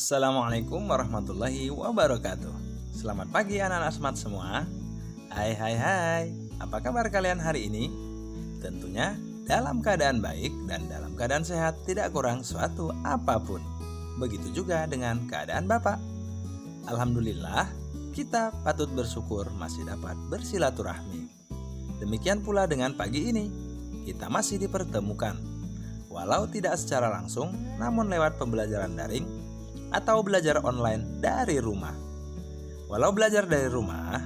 Assalamualaikum warahmatullahi wabarakatuh. Selamat pagi anak-anak smart semua. Hai, apa kabar kalian hari ini? Tentunya dalam keadaan baik dan dalam keadaan sehat, tidak kurang suatu apapun. Begitu juga dengan keadaan Bapak. Alhamdulillah, kita patut bersyukur masih dapat bersilaturahmi. Demikian pula dengan pagi ini, kita masih dipertemukan. Walau tidak secara langsung, namun lewat pembelajaran daring atau belajar online dari rumah. Walau belajar dari rumah,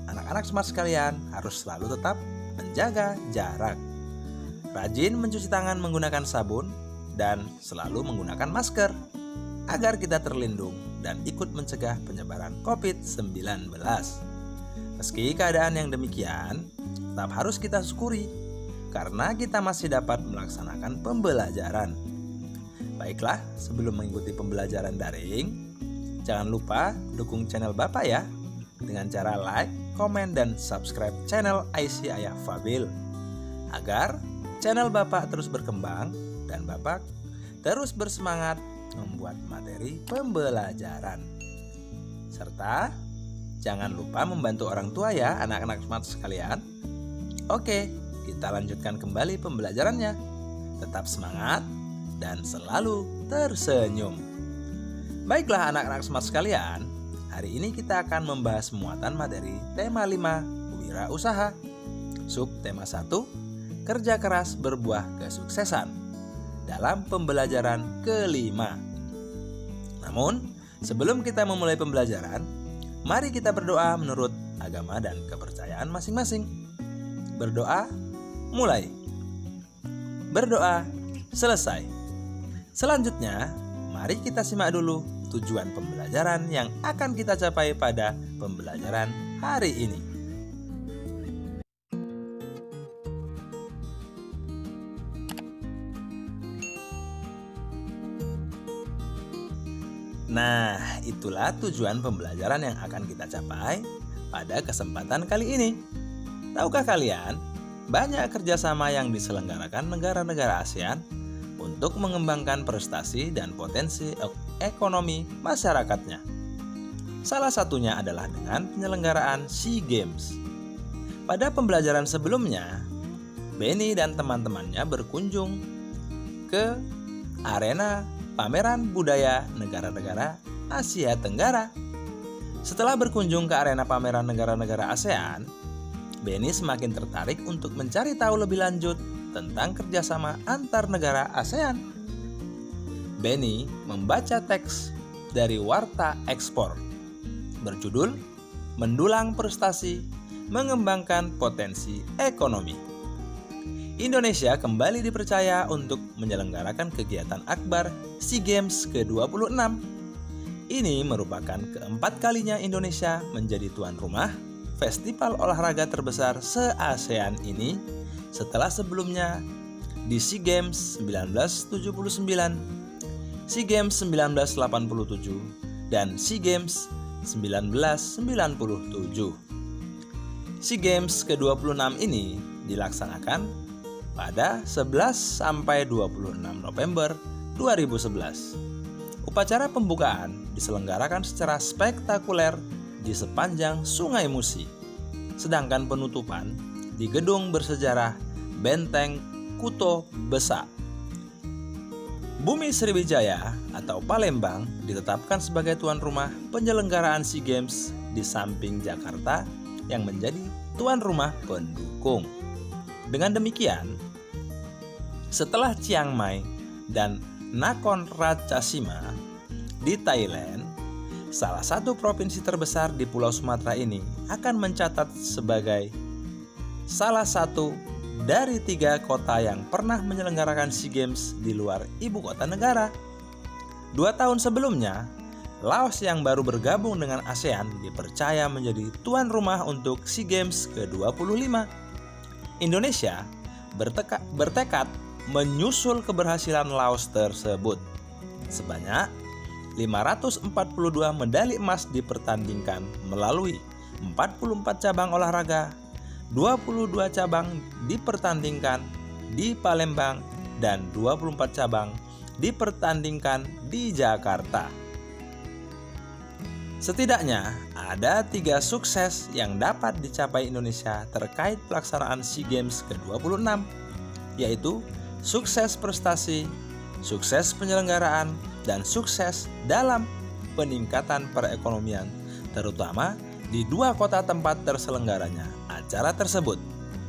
anak-anak smart sekalian harus selalu tetap menjaga jarak. Rajin mencuci tangan menggunakan sabun dan selalu menggunakan masker agar kita terlindung dan ikut mencegah penyebaran COVID-19. Meski keadaan yang demikian, tetap harus kita syukuri karena kita masih dapat melaksanakan pembelajaran. Baiklah, sebelum mengikuti pembelajaran daring, jangan lupa dukung channel Bapak ya dengan cara like, komen, dan subscribe channel IC Ayah Fabil agar channel Bapak terus berkembang dan Bapak terus bersemangat membuat materi pembelajaran. Serta jangan lupa membantu orang tua ya anak-anak smart sekalian. Oke, kita lanjutkan kembali pembelajarannya. Tetap semangat dan selalu tersenyum. Baiklah anak-anak smart sekalian, hari ini kita akan membahas muatan materi tema 5 Wirausaha. Sub tema 1 Kerja keras berbuah kesuksesan dalam pembelajaran kelima. Namun, sebelum kita memulai pembelajaran, mari kita berdoa menurut agama dan kepercayaan masing-masing. Berdoa, mulai. Berdoa, selesai. Selanjutnya, mari kita simak dulu tujuan pembelajaran yang akan kita capai pada pembelajaran hari ini. Nah, itulah tujuan pembelajaran yang akan kita capai pada kesempatan kali ini. Tahukah kalian, banyak kerjasama yang diselenggarakan negara-negara ASEAN untuk mengembangkan prestasi dan potensi ekonomi masyarakatnya. Salah satunya adalah dengan penyelenggaraan SEA Games. Pada pembelajaran sebelumnya, Benny dan teman-temannya berkunjung ke arena pameran budaya negara-negara Asia Tenggara. Setelah berkunjung ke arena pameran negara-negara ASEAN, Benny semakin tertarik untuk mencari tahu lebih lanjut tentang kerjasama antar negara ASEAN. Benny membaca teks dari Warta Ekspor berjudul Mendulang Prestasi Mengembangkan Potensi Ekonomi. Indonesia kembali dipercaya untuk menyelenggarakan kegiatan akbar SEA Games ke-26. Ini merupakan keempat kalinya Indonesia menjadi tuan rumah festival olahraga terbesar se-ASEAN ini, setelah sebelumnya di SEA Games 1979, SEA Games 1987, dan SEA Games 1997. SEA Games ke-26 ini dilaksanakan pada 11-26 November 2011. Upacara pembukaan diselenggarakan secara spektakuler di sepanjang Sungai Musi, sedangkan penutupan di gedung bersejarah Benteng Kuto Besa. Bumi Sriwijaya atau Palembang ditetapkan sebagai tuan rumah penyelenggaraan SEA Games di samping Jakarta yang menjadi tuan rumah pendukung. Dengan demikian, setelah Chiang Mai dan Nakhon Ratchasima di Thailand, salah satu provinsi terbesar di Pulau Sumatera ini akan mencatat sebagai salah satu dari 3 kota yang pernah menyelenggarakan SEA Games di luar ibu kota negara. 2 tahun sebelumnya, Laos yang baru bergabung dengan ASEAN dipercaya menjadi tuan rumah untuk SEA Games ke-25. Indonesia bertekad menyusul keberhasilan Laos tersebut. Sebanyak 542 medali emas dipertandingkan melalui 44 cabang olahraga, 22 cabang dipertandingkan di Palembang, dan 24 cabang dipertandingkan di Jakarta. Setidaknya ada 3 sukses yang dapat dicapai Indonesia terkait pelaksanaan SEA Games ke-26, yaitu sukses prestasi, sukses penyelenggaraan, dan sukses dalam peningkatan perekonomian, terutama di 2 kota tempat terselenggaranya acara tersebut,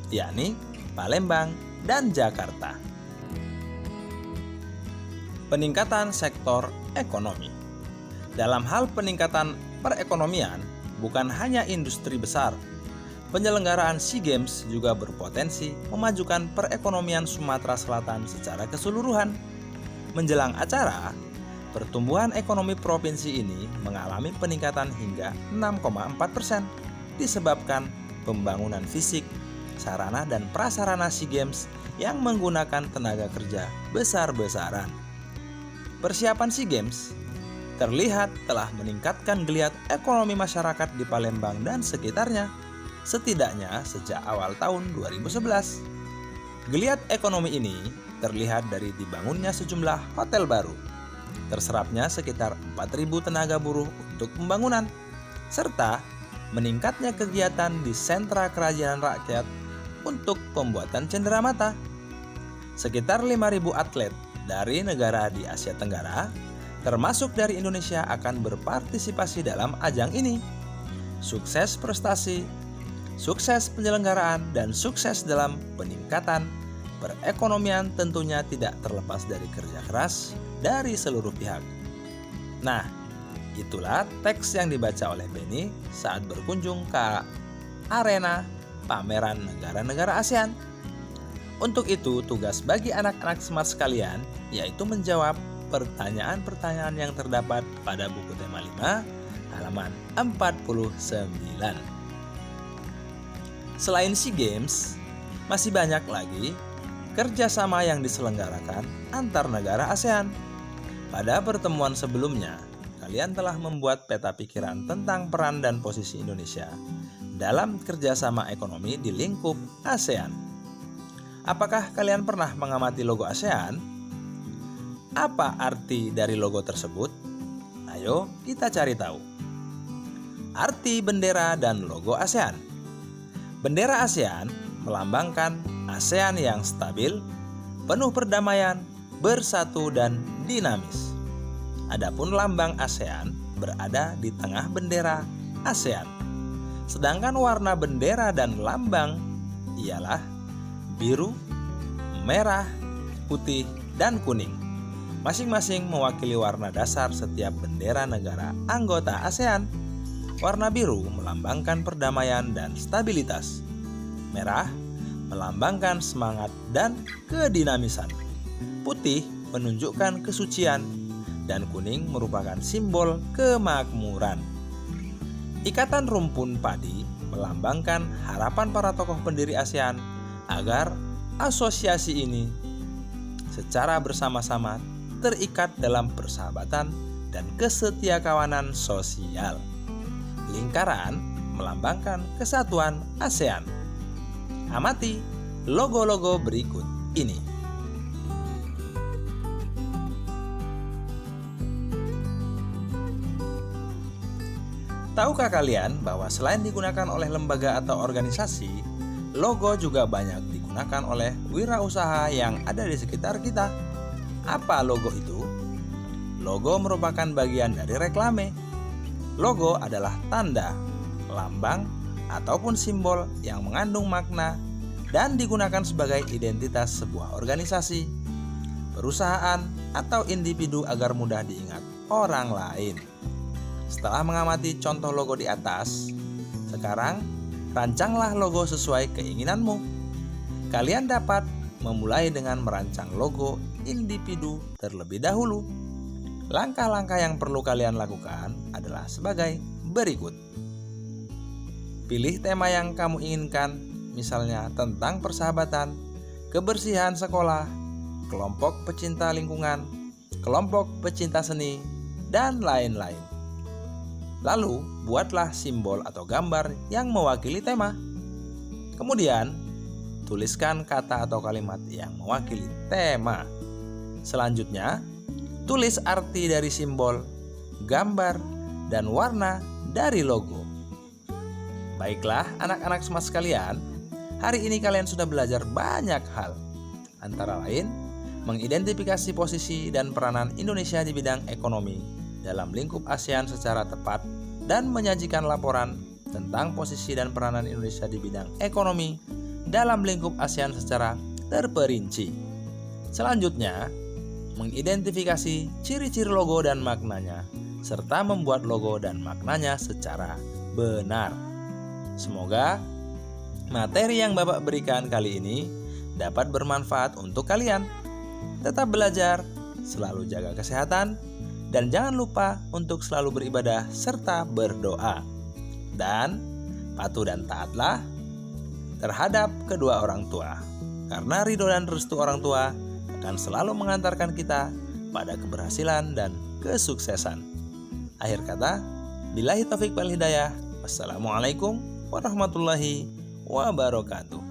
yakni Palembang dan Jakarta. Peningkatan sektor ekonomi. Dalam hal peningkatan perekonomian, bukan hanya industri besar, penyelenggaraan SEA Games juga berpotensi memajukan perekonomian Sumatera Selatan secara keseluruhan. Menjelang acara, pertumbuhan ekonomi provinsi ini mengalami peningkatan hingga 6,4% disebabkan pembangunan fisik, sarana dan prasarana SEA Games yang menggunakan tenaga kerja besar-besaran. Persiapan SEA Games terlihat telah meningkatkan geliat ekonomi masyarakat di Palembang dan sekitarnya, setidaknya sejak awal tahun 2011. Geliat ekonomi ini terlihat dari dibangunnya sejumlah hotel baru, terserapnya sekitar 4.000 tenaga buruh untuk pembangunan, serta meningkatnya kegiatan di sentra kerajinan rakyat untuk pembuatan cenderamata. Sekitar 5.000 atlet dari negara di Asia Tenggara, termasuk dari Indonesia, akan berpartisipasi dalam ajang ini. Sukses prestasi, sukses penyelenggaraan, dan sukses dalam peningkatan perekonomian tentunya tidak terlepas dari kerja keras dari seluruh pihak. Nah, itulah teks yang dibaca oleh Benny saat berkunjung ke arena pameran negara-negara ASEAN. Untuk itu, tugas bagi anak-anak smart sekalian yaitu menjawab pertanyaan-pertanyaan yang terdapat pada buku tema 5 halaman 49. Selain SEA Games, masih banyak lagi kerjasama yang diselenggarakan antar negara ASEAN. Pada pertemuan sebelumnya, kalian telah membuat peta pikiran tentang peran dan posisi Indonesia dalam kerjasama ekonomi di lingkup ASEAN. Apakah kalian pernah mengamati logo ASEAN? Apa arti dari logo tersebut? Ayo kita cari tahu. Arti bendera dan logo ASEAN. Bendera ASEAN melambangkan ASEAN yang stabil, penuh perdamaian, bersatu dan dinamis. Adapun lambang ASEAN berada di tengah bendera ASEAN. Sedangkan warna bendera dan lambang ialah biru, merah, putih, dan kuning. Masing-masing mewakili warna dasar setiap bendera negara anggota ASEAN. Warna biru melambangkan perdamaian dan stabilitas. Merah melambangkan semangat dan kedinamisan. Putih menunjukkan kesucian, dan kuning merupakan simbol kemakmuran. Ikatan rumpun padi melambangkan harapan para tokoh pendiri ASEAN agar asosiasi ini secara bersama-sama terikat dalam persahabatan dan kesetiakawanan sosial. Lingkaran melambangkan kesatuan ASEAN. Amati logo-logo berikut ini. Tahukah kalian bahwa selain digunakan oleh lembaga atau organisasi, logo juga banyak digunakan oleh wirausaha yang ada di sekitar kita? Apa logo itu? Logo merupakan bagian dari reklame. Logo adalah tanda, lambang, ataupun simbol yang mengandung makna dan digunakan sebagai identitas sebuah organisasi, perusahaan, atau individu agar mudah diingat orang lain. Setelah mengamati contoh logo di atas, sekarang rancanglah logo sesuai keinginanmu. Kalian dapat memulai dengan merancang logo individu terlebih dahulu. Langkah-langkah yang perlu kalian lakukan adalah sebagai berikut. Pilih tema yang kamu inginkan, misalnya tentang persahabatan, kebersihan sekolah, kelompok pecinta lingkungan, kelompok pecinta seni, dan lain-lain. Lalu, buatlah simbol atau gambar yang mewakili tema. Kemudian, tuliskan kata atau kalimat yang mewakili tema. Selanjutnya, tulis arti dari simbol, gambar, dan warna dari logo. Baiklah anak-anak smart sekalian, hari ini kalian sudah belajar banyak hal. Antara lain, mengidentifikasi posisi dan peranan Indonesia di bidang ekonomi dalam lingkup ASEAN secara tepat dan menyajikan laporan tentang posisi dan peranan Indonesia di bidang ekonomi dalam lingkup ASEAN secara terperinci. Selanjutnya, mengidentifikasi ciri-ciri logo dan maknanya, serta membuat logo dan maknanya secara benar. Semoga materi yang Bapak berikan kali ini dapat bermanfaat untuk kalian. Tetap belajar, selalu jaga kesehatan, dan jangan lupa untuk selalu beribadah serta berdoa. Dan patuh dan taatlah terhadap kedua orang tua, karena ridho dan restu orang tua akan selalu mengantarkan kita pada keberhasilan dan kesuksesan. Akhir kata, billahi taufik wal hidayah. Wassalamualaikum warahmatullahi wabarakatuh.